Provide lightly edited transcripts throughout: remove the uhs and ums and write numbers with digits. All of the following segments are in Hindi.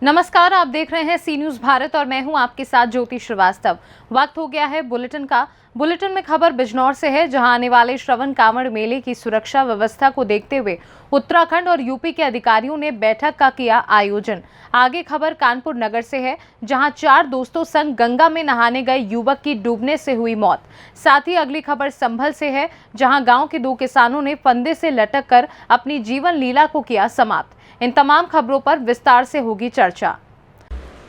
नमस्कार, आप देख रहे हैं सी न्यूज भारत और मैं हूं आपके साथ ज्योति श्रीवास्तव। वक्त हो गया है बुलेटिन का। बुलेटिन में खबर बिजनौर से है, जहां आने वाले श्रवण कांवड़ मेले की सुरक्षा व्यवस्था को देखते हुए उत्तराखंड और यूपी के अधिकारियों ने बैठक का किया आयोजन। आगे खबर कानपुर नगर से है, जहां 4 दोस्तों संग गंगा में नहाने गए युवक की डूबने से हुई मौत। साथ ही अगली खबर संभल से है, जहां गांव के 2 किसानों ने फंदे से लटक कर अपनी जीवन लीला को किया समाप्त। इन तमाम खबरों पर विस्तार से होगी चर्चा।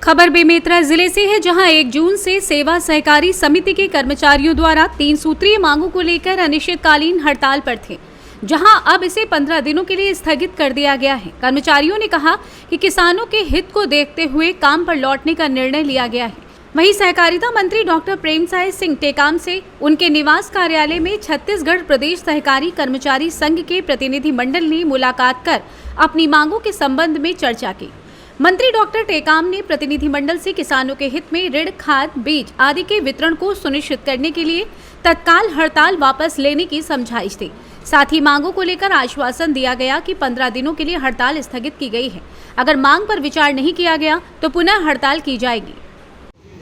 खबर बेमेतरा जिले से है, जहां 1 जून से सेवा सहकारी समिति के कर्मचारियों द्वारा 3 सूत्रीय मांगों को लेकर अनिश्चितकालीन हड़ताल पर थे, जहां अब इसे 15 दिनों के लिए स्थगित कर दिया गया है। कर्मचारियों ने कहा कि किसानों के हित को देखते हुए काम पर लौटने का निर्णय लिया गया है। वहीं सहकारिता मंत्री डॉक्टर प्रेमसाय सिंह टेकाम से उनके निवास कार्यालय में छत्तीसगढ़ प्रदेश सहकारी कर्मचारी संघ के प्रतिनिधि मंडल ने मुलाकात कर अपनी मांगों के संबंध में चर्चा की। मंत्री डॉक्टर टेकाम ने प्रतिनिधिमंडल से किसानों के हित में ऋण, खाद, बीज आदि के वितरण को सुनिश्चित करने के लिए तत्काल हड़ताल वापस लेने की समझाइश दी। साथ ही मांगों को लेकर आश्वासन दिया गया कि 15 दिनों के लिए हड़ताल स्थगित की गई है। अगर मांग पर विचार नहीं किया गया तो पुनः हड़ताल की जाएगी।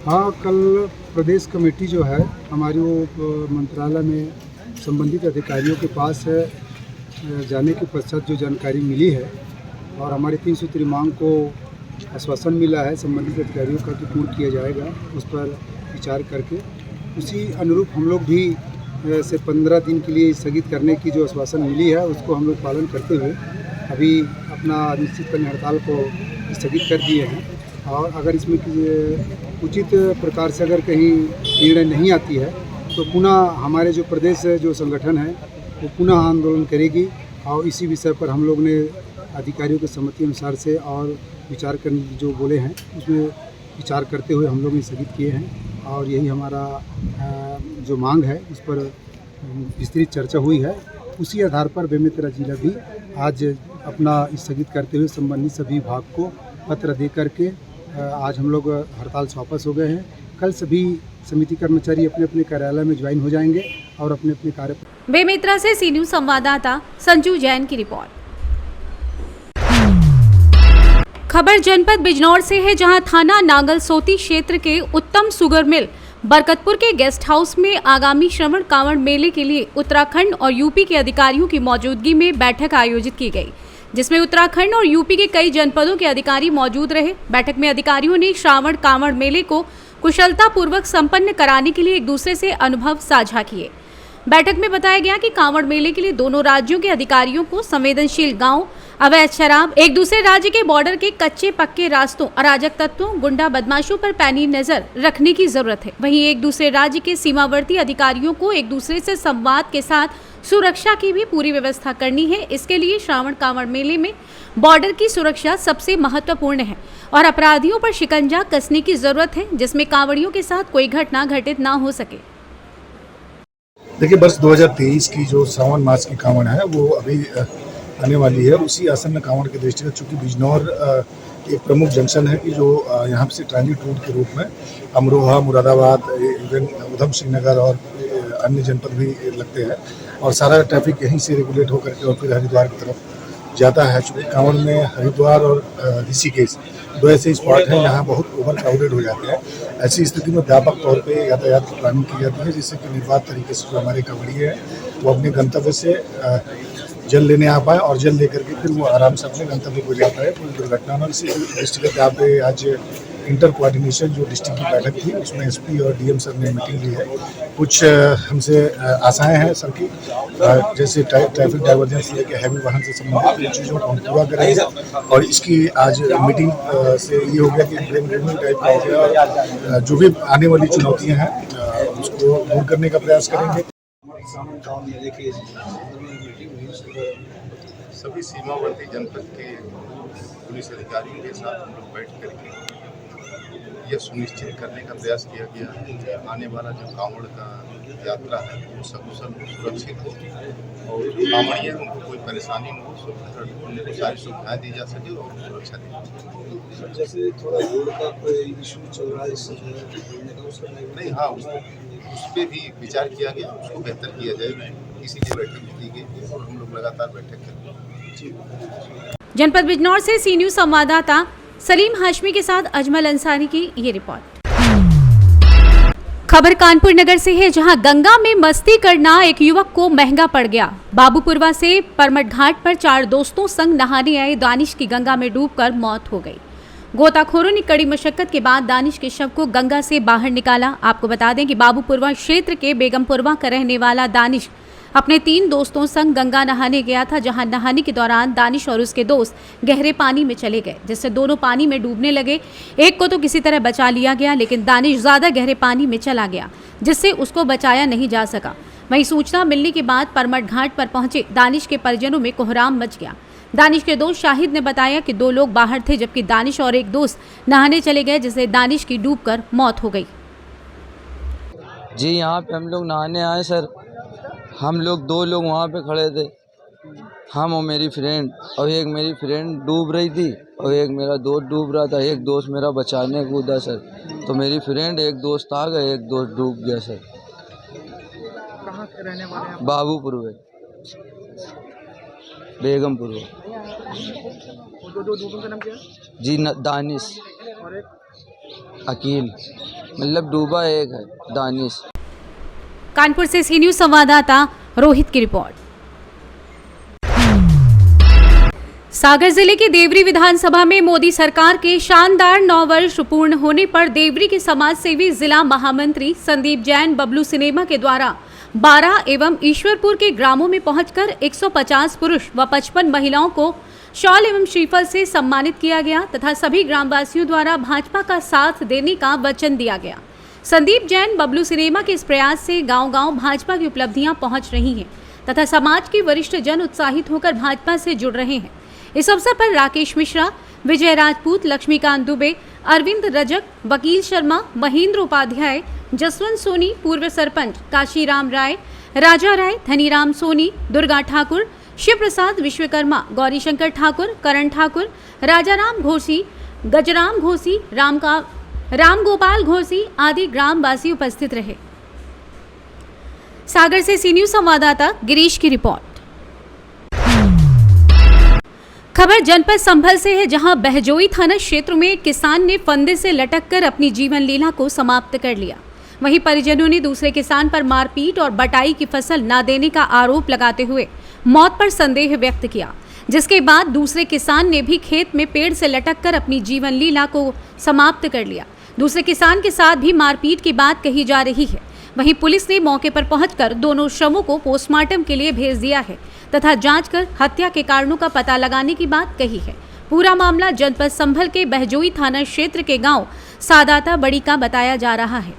हाँ, कल प्रदेश कमेटी जो है हमारी वो मंत्रालय में संबंधित अधिकारियों के पास जाने के पश्चात जो जानकारी मिली है और हमारी 3 सूत्री मांग को आश्वासन मिला है संबंधित अधिकारियों का कि पूर्ण किया जाएगा, उस पर विचार करके उसी अनुरूप हम लोग भी से 15 दिन के लिए स्थगित करने की जो आश्वासन मिली है उसको हम लोग पालन करते हुए अभी अपना अनिश्चितकालीन हड़ताल को स्थगित कर दिए हैं। और अगर इसमें उचित प्रकार से अगर कहीं निर्णय नहीं आती है तो पुनः हमारे जो प्रदेश जो संगठन है वो पुनः आंदोलन करेगी और इसी विषय पर हम लोग ने अधिकारियों के सहमति अनुसार से और विचार कर जो बोले हैं उसमें विचार करते हुए हम लोग ने स्थगित किए हैं। और यही हमारा जो मांग है उस पर विस्तृत चर्चा हुई है। उसी आधार पर बेमेतरा जिला भी आज अपना स्थगित करते हुए संबंधित सभी विभाग को पत्र दे करके आज हम लोग हड़ताल से वापस हो गए हैं। कल सभी समिति कर्मचारी अपने अपने कार्यालय में ज्वाइन हो जाएंगे और अपने अपने कार्य। बेमेतरा से सी न्यूज संवाददाता संजू जैन की रिपोर्ट। खबर जनपद बिजनौर से है, जहां थाना नांगलसोती क्षेत्र के उत्तम सुगर मिल बरकतपुर के गेस्ट हाउस में आगामी श्रवण कांवड़ मेले के लिए उत्तराखंड और यूपी के अधिकारियों की मौजूदगी में बैठक आयोजित की गई, जिसमें उत्तराखंड और यूपी के कई जनपदों के अधिकारी मौजूद रहे। बैठक में अधिकारियों ने श्रावण कांवड़ मेले को कुशलतापूर्वक संपन्न कराने के लिए एक दूसरे से अनुभव साझा किए। बैठक में बताया गया कि कांवड़ मेले के लिए दोनों राज्यों के अधिकारियों को संवेदनशील गांव, अवैध शराब, एक दूसरे राज्य के बॉर्डर के कच्चे पक्के रास्तों, अराजक तत्वों, गुंडा बदमाशों पर पैनी नजर रखने की जरूरत है। वहीं एक दूसरे राज्य के सीमावर्ती अधिकारियों को एक दूसरे से संवाद के साथ सुरक्षा की भी पूरी व्यवस्था करनी है। इसके लिए श्रावण कांवड़ मेले में बॉर्डर की सुरक्षा सबसे महत्वपूर्ण है और अपराधियों पर शिकंजा कसने की जरूरत है, जिसमें कांवड़ियों के साथ कोई घटना घटित ना हो सके। देखिए, वर्ष 2023 की जो श्रावण मास की कांवड़ है वो अभी आने वाली है। उसी आसन्न कांवड़ के दृष्टिगत चूँकि बिजनौर एक प्रमुख जंक्शन है कि जो यहाँ से ट्रांजिट रूट के रूप में अमरोहा, मुरादाबाद, इवन उधम सिंह नगर और अन्य जनपद भी लगते हैं और सारा ट्रैफिक यहीं से रेगुलेट होकर के और फिर हरिद्वार की तरफ जाता है। चूँकि कांवड़ में हरिद्वार और ऋषिकेश 2 ऐसे स्पॉट हैं जहाँ बहुत ओवर क्राउडेड हो जाते हैं। ऐसी स्थिति में व्यापक तौर पे यातायात की प्लानिंग की जाती है, जिससे कि निर्बाध तरीके से जो हमारे कांवड़िए हैं वो अपने गंतव्य से जल लेने आ पाए और जल लेकर के फिर वो आराम से अपने गंतव्य को जा पाए, कोई दुर्घटना न। इसी दृष्टिगत यहाँ पे आज इंटर कोऑर्डिनेशन जो डिस्ट्रिक्ट की बैठक थी उसमें एसपी और डीएम सर ने मीटिंग ली है। कुछ हमसे आशाएं हैं सर की, जैसे ट्रैफिक डाइवर्जेंस लेके हैवी वाहन से संबंधित इन चीज़ों को हम पूरा करेंगे और इसकी आज मीटिंग से ये हो गया कि ब्रेन ड्रेनिंग टाइप का हो गया और जो भी आने वाली चुनौतियाँ हैं उसको दूर करने का प्रयास करेंगे। सभी सीमावर्ती जनपद के पुलिस अधिकारियों के साथ हम लोग बैठ करके यह सुनिश्चित करने का प्रयास किया गया है कि आने वाला जो कांवड़ का यात्रा है वो सकुशल सुरक्षित हो और कांवड़िए उनको कोई परेशानी न हो, उनको सारी सुविधाएं दी जा सके और सुरक्षा दी जा सके। जैसे थोड़ा रोड का कोई इशू चल रहा है नहीं, हाँ, उस पर भी विचार किया गया, उसको बेहतर किया जाएगा, इसीलिए बैठक की गई और हम लोग लगातार बैठक करेंगे। जनपद बिजनौर से सी न्यूज संवाददाता सलीम हाशमी के साथ अजमल अंसारी की ये रिपोर्ट। खबर कानपुर नगर से है, जहां गंगा में मस्ती करना एक युवक को महंगा पड़ गया। बाबूपुरवा से परमट घाट पर 4 दोस्तों संग नहाने आए दानिश की गंगा में डूबकर मौत हो गई। गोताखोरों ने कड़ी मशक्कत के बाद दानिश के शव को गंगा से बाहर निकाला। आपको बता दें कि बाबूपुरवा क्षेत्र के बेगमपुरवा का रहने वाला दानिश अपने 3 दोस्तों संग गंगा नहाने गया था, जहां नहाने के दौरान दानिश और उसके दोस्त गहरे पानी में चले गए, जिससे दोनों पानी में डूबने लगे। एक को तो किसी तरह बचा लिया गया, लेकिन दानिश ज्यादा गहरे पानी में चला गया, जिससे उसको बचाया नहीं जा सका। वहीं सूचना मिलने के बाद परमट घाट पर पहुंचे दानिश के परिजनों में कोहराम मच गया। दानिश के दोस्त शाहिद ने बताया कि 2 लोग बाहर थे, जबकि दानिश और एक दोस्त नहाने चले गए, जिससे दानिश की डूबकर मौत हो गई। जी यहाँ पे हम लोग नहाने आए सर। हम लोग 2 लोग वहाँ पे खड़े थे, हम और मेरी फ्रेंड, और एक मेरी फ्रेंड डूब रही थी और एक मेरा दोस्त डूब रहा था। एक दोस्त मेरा बचाने कूदा सर, तो मेरी फ्रेंड एक दोस्त आ गए, एक दोस्त डूब गया सर। कहाँ के रहने वाले हैं? बाबूपुरवा, बेगमपुरवा। वो दो दोस्तों का नाम क्या है? जी दानिश और एक अकील, मतलब डूबा एक है दानिश। कानपुर से सी न्यूज संवाददाता रोहित की रिपोर्ट। सागर जिले के देवरी विधानसभा में मोदी सरकार के शानदार 9 वर्ष पूर्ण होने पर देवरी के समाज सेवी जिला महामंत्री संदीप जैन बबलू सिनेमा के द्वारा 12 एवं ईश्वरपुर के ग्रामों में पहुंचकर 150 पुरुष व 55 महिलाओं को शॉल एवं श्रीफल से सम्मानित किया गया तथा सभी ग्रामवासियों द्वारा भाजपा का साथ देने का वचन दिया गया। संदीप जैन बबलू सिनेमा के इस प्रयास से गांव-गांव भाजपा की उपलब्धियां पहुंच रही हैं तथा समाज के वरिष्ठ जन उत्साहित होकर भाजपा से जुड़ रहे हैं। इस अवसर पर राकेश मिश्रा, विजय राजपूत, लक्ष्मीकांत दुबे, अरविंद रजक, वकील शर्मा, महेंद्र उपाध्याय, जसवंत सोनी, पूर्व सरपंच काशीराम राय, राजा राय, धनीराम सोनी, दुर्गा ठाकुर, शिव प्रसाद विश्वकर्मा, गौरीशंकर ठाकुर, करण ठाकुर, राजाराम घोसी, गजराम घोसी, राम गोपाल घोसी आदि ग्रामवासी उपस्थित रहे। सागर से सी न्यूज संवाददाता गिरीश की रिपोर्ट। खबर जनपद संभल से है, जहां बहजोई थाना क्षेत्र में एक किसान ने फंदे से लटककर अपनी जीवन लीला को समाप्त कर लिया। वहीं परिजनों ने दूसरे किसान पर मारपीट और बटाई की फसल न देने का आरोप लगाते हुए मौत पर संदेह व्यक्त किया, जिसके बाद दूसरे किसान ने भी खेत में पेड़ से लटककर अपनी जीवन लीला को समाप्त कर लिया। दूसरे किसान के साथ भी मारपीट की बात कही जा रही है। वहीं पुलिस ने मौके पर पहुंचकर दोनों शवों को पोस्टमार्टम के लिए भेज दिया है तथा जांच कर हत्या के कारणों का पता लगाने की बात कही है। पूरा मामला जनपद संभल के बहजोई थाना क्षेत्र के गांव सादाता बड़ी का बताया जा रहा है।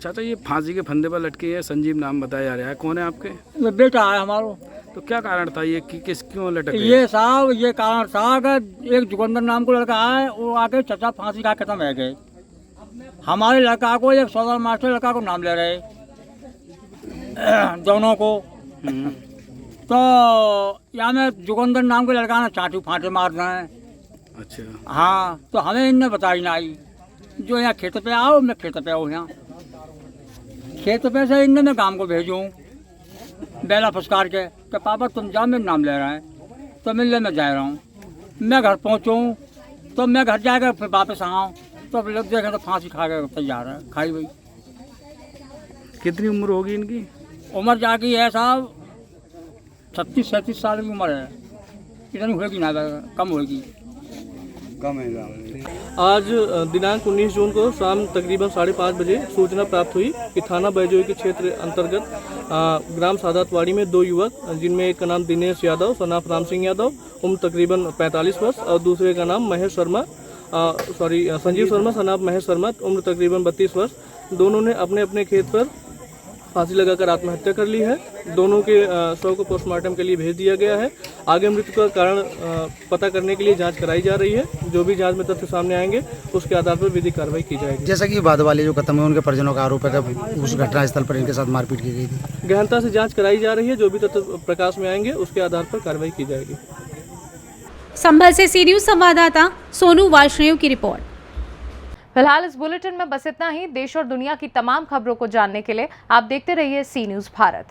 चाचा, ये फांसी के फंदे पर लटके है, संजीव नाम बताया जा रहा है, कौन है आपके? ये बेटा है हमारा। तो क्या कारण था ये कि क्यों लटक गए? ये साहब ये कारण था कि एक जुगंदर नाम को लड़का है, वो आके चचा फांसी का खत्म है गए। हमारे लड़का को एक 14 मास्टर लड़का को नाम ले रहे दोनों को। तो यहाँ में जुगंदर नाम के लड़का ने चाटू फांटे मार रहे हैं। अच्छा। हाँ, तो हमें इनने बताई ना आई, जो यहाँ खेत पे आओ, मैं खेत पे आओ, यहाँ खेत पे से इनने मैं गांव को भेजूँ बेला फुसकार के, तो पापा तुम जाओ, मेरा नाम ले रहा है। तो मिलने में जा रहा हूँ, मैं घर पहुँचूँ तो मैं घर जाकर फिर वापस आऊँ, तो अब लोग देखें तो फांसी खा के तैयार है, खाई हुई। कितनी उम्र होगी इनकी? उम्र जाकी है साहब 36-37 साल की उम्र है। इतनी होगी ना, कम होगी। कम है। आज दिनांक 19 जून को शाम तकरीबन 5:30 बजे सूचना प्राप्त हुई कि थाना बैजोई के क्षेत्र अंतर्गत ग्राम सादातवाड़ी में 2 युवक, जिनमें एक का नाम दिनेश यादव सनाफ राम सिंह यादव उम्र तकरीबन 45 वर्ष और दूसरे का नाम संजीव शर्मा सनाफ महेश शर्मा उम्र तकरीबन 32 वर्ष, दोनों ने अपने अपने खेत पर फांसी लगाकर आत्महत्या कर ली है। दोनों के शव को पोस्टमार्टम के लिए भेज दिया गया है। आगे मृत्यु का कारण पता करने के लिए जांच कराई जा रही है। जो भी जांच में तथ्य सामने आएंगे उसके आधार पर विधिक कार्रवाई की जाएगी। जैसा कि बाद वाले जो खत्म है उनके परिजनों का आरोप है कि उस घटनास्थल पर इनके साथ मारपीट की गई थी। गहनता से जाँच कराई जा रही है। जो भी तथ्य प्रकाश में आएंगे उसके आधार पर कार्रवाई की जाएगी। संभल से सी न्यूज संवाददाता सोनू वार्ष्णेय की रिपोर्ट। फिलहाल इस बुलेटिन में बस इतना ही। देश और दुनिया की तमाम खबरों को जानने के लिए आप देखते रहिए सी न्यूज भारत।